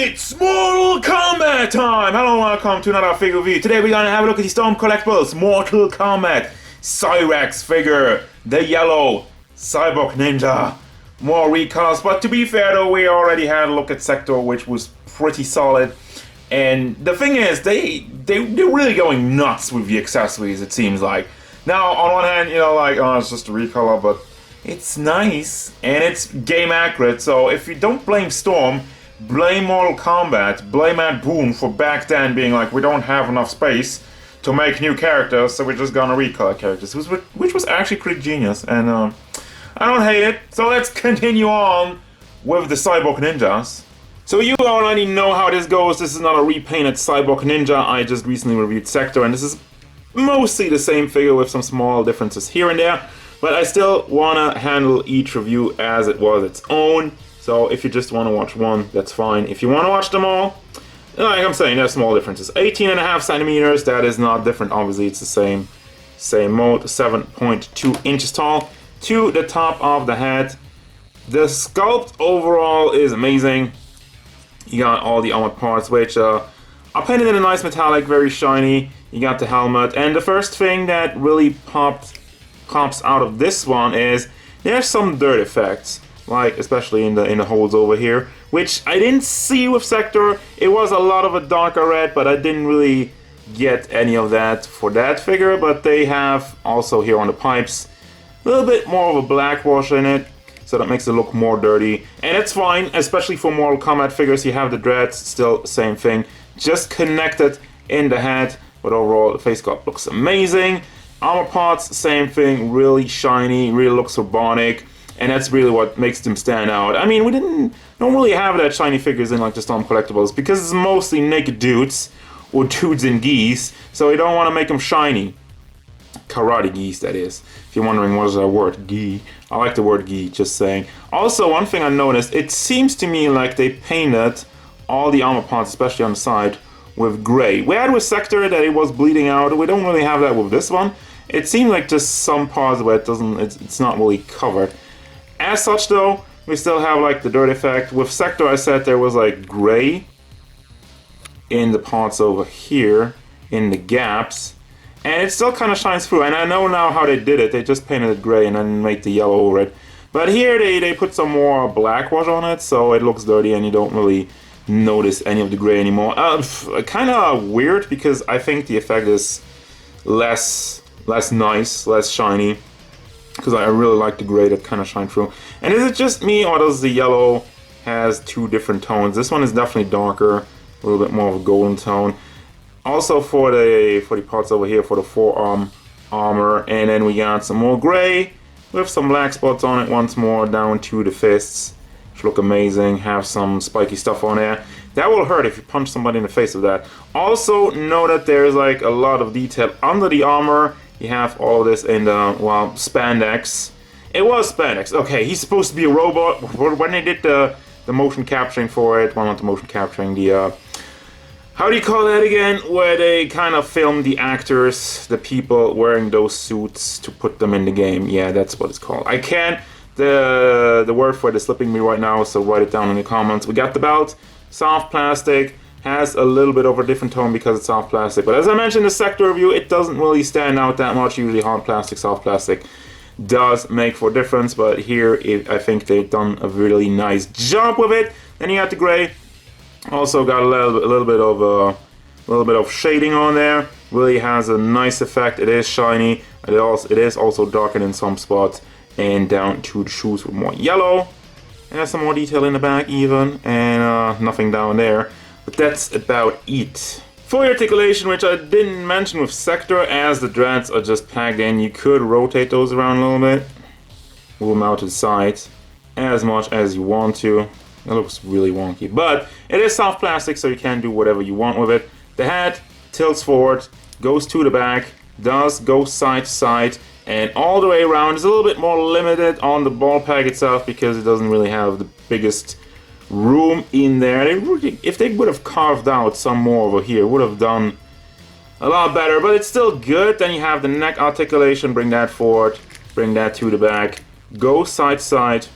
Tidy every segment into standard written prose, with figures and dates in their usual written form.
It's Mortal Kombat time! Hello and welcome to another figure review. Today we're gonna have a look at the Storm Collectibles Mortal Kombat Cyrax figure, the yellow Cyborg Ninja. More recolors, but to be fair though, we already had a look at Sector, which was pretty solid. And the thing is, they're really going nuts with the accessories, it seems like. Now, on one hand, you know, like, oh, it's just a recolor, but it's nice and it's game accurate. So if you don't blame Storm, blame Mortal Kombat, blame Ed Boon for back then being like, we don't have enough space to make new characters, so we're just gonna recolor characters, which was actually pretty genius, and I don't hate it. So let's continue on with the Cyborg Ninjas. So you already know how this goes. This is not a repainted Cyborg Ninja. I just recently reviewed Sector, and this is mostly the same figure with some small differences here and there, but I still wanna handle each review as it was its own. So if you just want to watch one, that's fine. If you want to watch them all, like I'm saying, there's small differences. 18.5 centimeters, that is not different. Obviously, it's the same mold. 7.2 inches tall to the top of the head. The sculpt overall is amazing. You got all the armored parts, which are painted in a nice metallic, very shiny. You got the helmet, and the first thing that really pops out of this one is there's some dirt effects. Like especially in the holes over here, which I didn't see with Sector. It was a lot of a darker red, but I didn't really get any of that for that figure. But they have also here on the pipes a little bit more of a black wash in it, so that makes it look more dirty. And it's fine, especially for Mortal Kombat figures. You have the dreads, still same thing, just connected in the head. But overall, the face sculpt looks amazing. Armor parts, same thing, really shiny, really looks robotic. And that's really what makes them stand out. I mean, we don't really have that shiny figures in like the Storm Collectibles because it's mostly naked dudes or dudes in geese, so we don't want to make them shiny. Karate geese, that is. If you're wondering what is that word, gi. I like the word gi, just saying. Also, one thing I noticed, it seems to me like they painted all the armor parts, especially on the side, with gray. We had with Sector that it was bleeding out. We don't really have that with this one. It seemed like just some parts where it's not really covered. As such though, we still have like the dirt effect. With Sector I said there was like gray in the parts over here, in the gaps, and it still kind of shines through. And I know now how they did it. They just painted it gray and then made the yellow over it. But here they put some more black wash on it, so it looks dirty and you don't really notice any of the gray anymore. Kind of weird because I think the effect is less nice, less shiny. Because I really like the gray that kind of shine through. And is it just me, or does the yellow has two different tones? This one is definitely darker, a little bit more of a golden tone. Also for the parts over here, for the forearm armor, and then we got some more gray with some black spots on it once more down to the fists, which look amazing. Have some spiky stuff on there. That will hurt if you punch somebody in the face with that. Also know that there's like a lot of detail under the armor. You have all of this in the, well, spandex. It was spandex. Okay, he's supposed to be a robot. When they did the motion capturing for it, well, not the motion capturing, the, how do you call that again? Where they kind of filmed the actors, the people wearing those suits to put them in the game. Yeah, that's what it's called. I can't, the word for it is slipping me right now, so write it down in the comments. We got the belt, soft plastic. Has a little bit of a different tone because it's soft plastic, but as I mentioned in the Sector review, it doesn't really stand out that much. Usually hard plastic, soft plastic does make for a difference, but here I think they've done a really nice job with it. Then you got the gray, also got a little bit of shading on there. Really has a nice effect. It is shiny. It is also darkened in some spots, and down to the shoes with more yellow. And there's some more detail in the back even, and nothing down there. But that's about it. For your articulation, which I didn't mention with Sector, as the dreads are just packed in, you could rotate those around a little bit. Move them out to the sides as much as you want to. It looks really wonky, but it is soft plastic, so you can do whatever you want with it. The head tilts forward, goes to the back, does go side to side, and all the way around. It's a little bit more limited on the ball pack itself because it doesn't really have the biggest room in there. If they would have carved out some more over here, would have done a lot better, but it's still good. Then you have the neck articulation, bring that forward, bring that to the back, go side to side,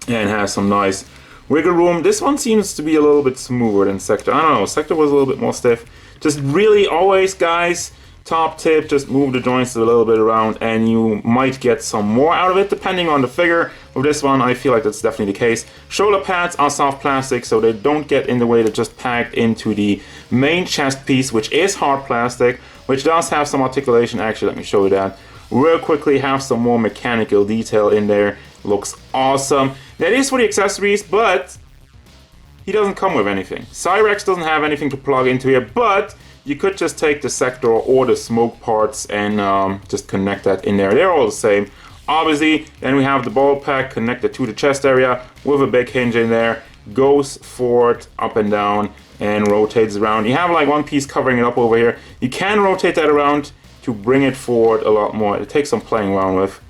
and have some nice Wiggle room. This one seems to be a little bit smoother than Sector. I don't know, Sector was a little bit more stiff. Just really always, guys, top tip, just move the joints a little bit around and you might get some more out of it depending on the figure. With this one, I feel like that's definitely the case. Shoulder pads are soft plastic, so they don't get in the way. They're just packed into the main chest piece, which is hard plastic, which does have some articulation. Actually, let me show you that real quickly. Have some more mechanical detail in there. Looks awesome. That is for the accessories, but he doesn't come with anything. Cyrax doesn't have anything to plug into here, but you could just take the sector or the smoke parts and just connect that in there. They're all the same. Obviously, then we have the ball pack connected to the chest area with a big hinge in there. Goes forward, up and down, and rotates around. You have like one piece covering it up over here. You can rotate that around to bring it forward a lot more. It takes some playing around with,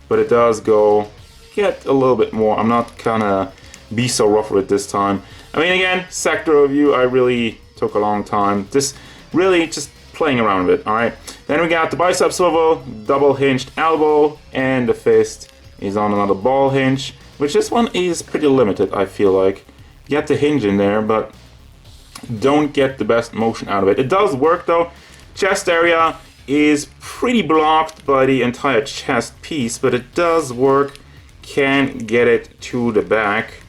but it does get a little bit more. I'm not gonna be so rough with it this time. I mean, again, sector review, I really took a long time. This really just playing around with it, alright? Then we got the bicep swivel, double hinged elbow, and the fist is on another ball hinge, which this one is pretty limited, I feel like. You get the hinge in there, but don't get the best motion out of it. It does work though. Chest area is pretty blocked by the entire chest piece, but it does work. Can get it to the back,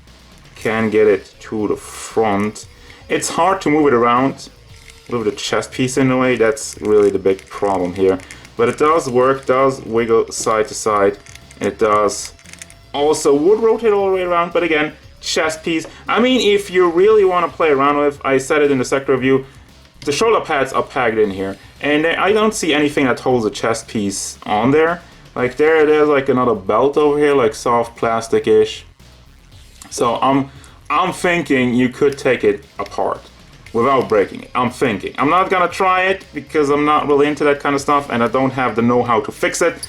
can get it to the front. It's hard to move it around with the chest piece in the way. That's really the big problem here. But it does work, does wiggle side to side. It does also would rotate all the way around, but again, chest piece. I mean, if you really want to play around with, I said it in the sector review, the shoulder pads are packed in here. And I don't see anything that holds the chest piece on there. Like there's like another belt over here, like soft plastic-ish. So I'm thinking you could take it apart without breaking it. I'm thinking. I'm not gonna try it because I'm not really into that kind of stuff and I don't have the know-how to fix it.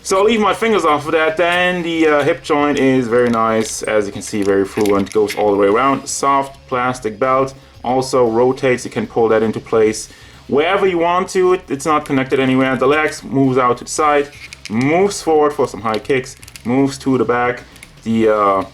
So I'll leave my fingers off of that. Then the hip joint is very nice, as you can see, very fluent, goes all the way around. Soft plastic belt, also rotates, you can pull that into place wherever you want to. It's not connected anywhere. The legs moves out to the side, moves forward for some high kicks, moves to the back. The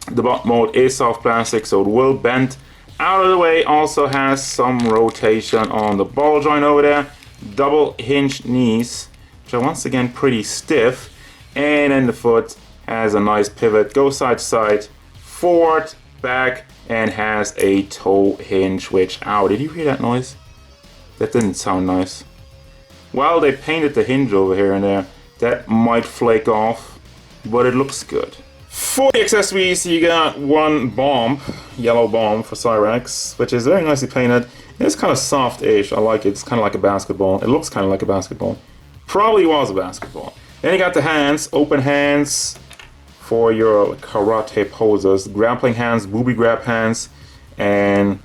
butt mode is soft plastic, so it will bend out of the way. Also has some rotation on the ball joint over there. Double hinged knees, which are once again pretty stiff. And then the foot has a nice pivot, goes side to side, forward, back, and has a toe hinge, which, ow, did you hear that noise? That didn't sound nice. Well, they painted the hinge over here and there. That might flake off, but it looks good. For the accessories, you got one bomb, yellow bomb for Cyrax, which is very nicely painted. It's kind of soft-ish. I like it. It's kind of like a basketball. It looks kind of like a basketball. Probably was a basketball. Then you got the hands, open hands for your karate poses, grappling hands, booby grab hands, and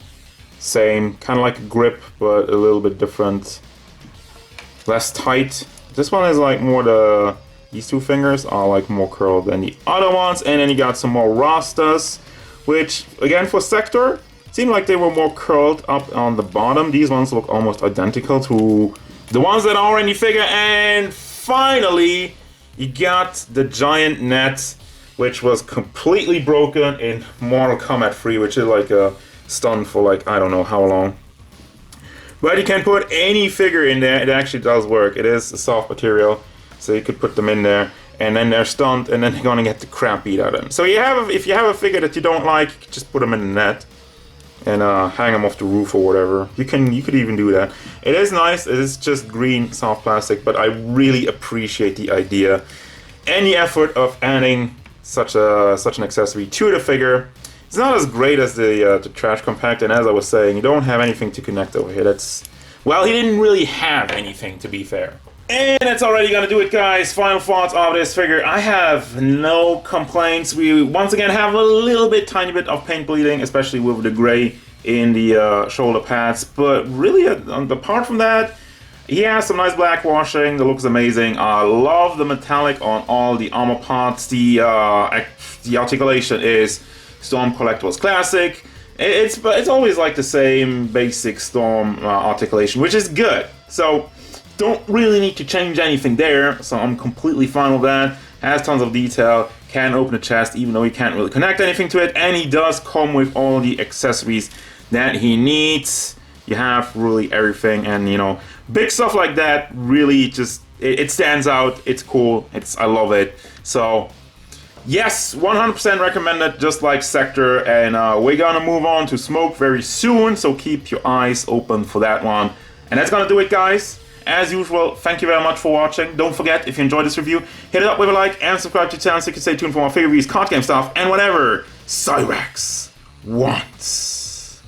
same, kind of like a grip, but a little bit different. Less tight. This one is like more these two fingers are like more curled than the other ones. And then you got some more rastas, which again for sector, seemed like they were more curled up on the bottom. These ones look almost identical to the ones that are in the figure. And finally, you got the giant net, which was completely broken in Mortal Kombat 3, which is like a stun for like, I don't know how long. But you can put any figure in there. It actually does work. It is a soft material, so you could put them in there, and then they're stunned, and then they're gonna get the crap beat out of them. So if you have a figure that you don't like, you can just put them in the net and hang them off the roof or whatever. You could even do that. It is nice. It is just green soft plastic, but I really appreciate the idea and the effort of adding such an accessory to the figure. It's not as great as the trash compactor, and as I was saying, you don't have anything to connect over here. Well, he didn't really have anything, to be fair. And that's already gonna do it, guys. Final thoughts of this figure. I have no complaints. We once again have a tiny bit of paint bleeding, especially with the gray in the shoulder pads. But really, apart from that, he has some nice black washing that looks amazing. I love the metallic on all the armor parts. The articulation is Storm Collectibles Classic. It's always like the same basic Storm articulation, which is good. So don't really need to change anything there. So I'm completely fine with that. Has tons of detail. can open the chest, even though he can't really connect anything to it. And he does come with all the accessories that he needs. You have really everything, and you know, big stuff like that really just it stands out. It's cool. I love it. So yes, 100% recommended, just like Sector. And we're gonna move on to Smoke very soon, so keep your eyes open for that one. And that's gonna do it, guys. As usual, thank you very much for watching. Don't forget, if you enjoyed this review, hit it up with a like and subscribe to the channel so you can stay tuned for more figure reviews, card game stuff, and whatever Cyrax wants.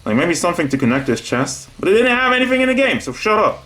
Like maybe something to connect his chest, but it didn't have anything in the game, so shut up.